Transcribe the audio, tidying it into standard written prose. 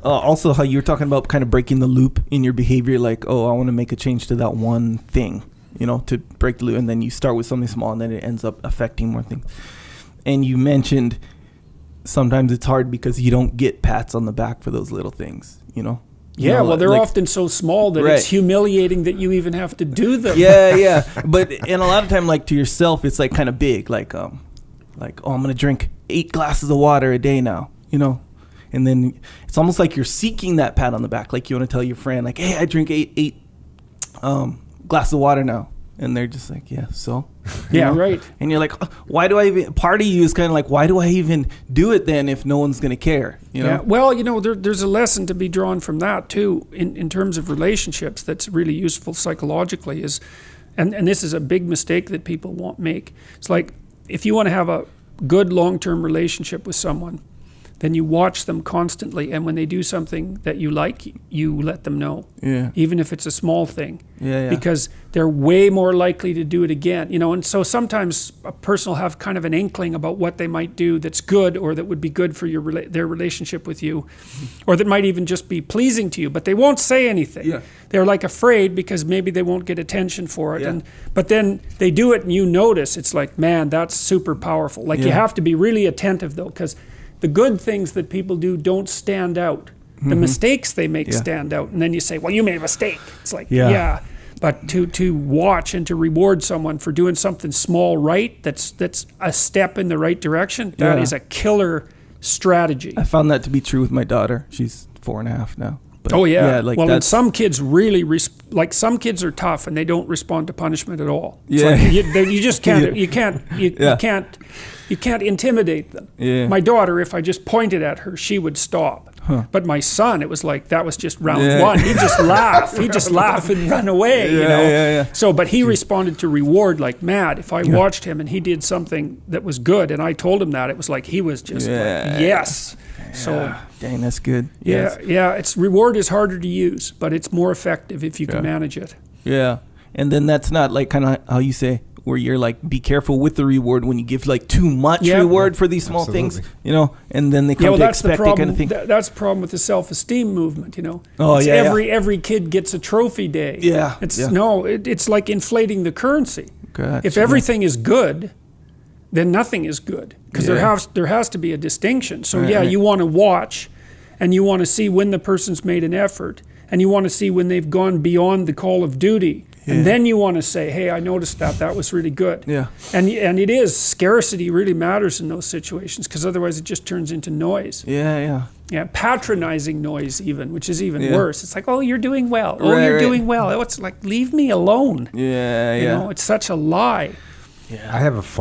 Also, how you're talking about kind of breaking the loop in your behavior, like, oh, I want to make a change to that one thing, to break the loop, and then you start with something small, and then it ends up affecting more things. And you mentioned sometimes it's hard because you don't get pats on the back for those little things, Yeah, well, they're often so small that it's humiliating that you even have to do them. Yeah. But and a lot of time, like to yourself, it's like kind of big, like oh, I'm gonna drink 8 glasses of water a day now, and then it's almost like you're seeking that pat on the back, like you want to tell your friend, like, hey, I drink eight glasses of water now, and they're just like, yeah, so. Yeah, right. And you're like, why do I even? Part of you is kind of like, why do I even do it then if no one's gonna care? Yeah. Well, there's a lesson to be drawn from that too, in terms of relationships. That's really useful psychologically. And this is a big mistake that people won't make. It's like if you want to have a good long-term relationship with someone, then you watch them constantly, and when they do something that you like, you let them know. Yeah. Even if it's a small thing. Yeah. Because they're way more likely to do it again. And so sometimes a person will have kind of an inkling about what they might do that's good, or that would be good for their relationship with you, or that might even just be pleasing to you, but they won't say anything. Yeah. They're like afraid because maybe they won't get attention for it. Yeah. But then they do it and you notice. It's like, man, that's super powerful. Like you have to be really attentive though, because the good things that people do don't stand out. The mistakes they make stand out. And then you say, well, you made a mistake. It's like, yeah. But to watch and to reward someone for doing something small right, that's a step in the right direction, that is a killer strategy. I found that to be true with my daughter. She's 4.5 now. But And some kids really, some kids are tough and they don't respond to punishment at all. Yeah. Like you just can't, you can't intimidate them. Yeah. My daughter, if I just pointed at her, she would stop. Huh. But my son, it was like, that was just round one. He'd just laugh. He'd just laugh and run away, Yeah. So, but he responded to reward like mad. If I watched him and he did something that was good and I told him that, it was like he was just like, yes. Yeah. So, dang, that's good. Yeah. It's reward is harder to use, but it's more effective if you can manage it. Yeah. And then that's not like kind of how you say, where you're like, be careful with the reward when you give like too much reward for these small things, and then they come to expect that kind of thing. That's the problem with the self-esteem movement, Every kid gets a trophy day. Yeah. It's like inflating the currency. Gotcha. If everything is good, then nothing is good, because there has to be a distinction. So you want to watch, and you want to see when the person's made an effort, and you want to see when they've gone beyond the call of duty. And then you want to say, hey, I noticed that was really good. Yeah. And it is, scarcity really matters in those situations, because otherwise it just turns into noise. Yeah. Yeah, patronizing noise even, which is even worse. It's like, oh, you're doing well. Oh, you're doing well. It's like, leave me alone. Yeah. It's such a lie. Yeah. I have a fun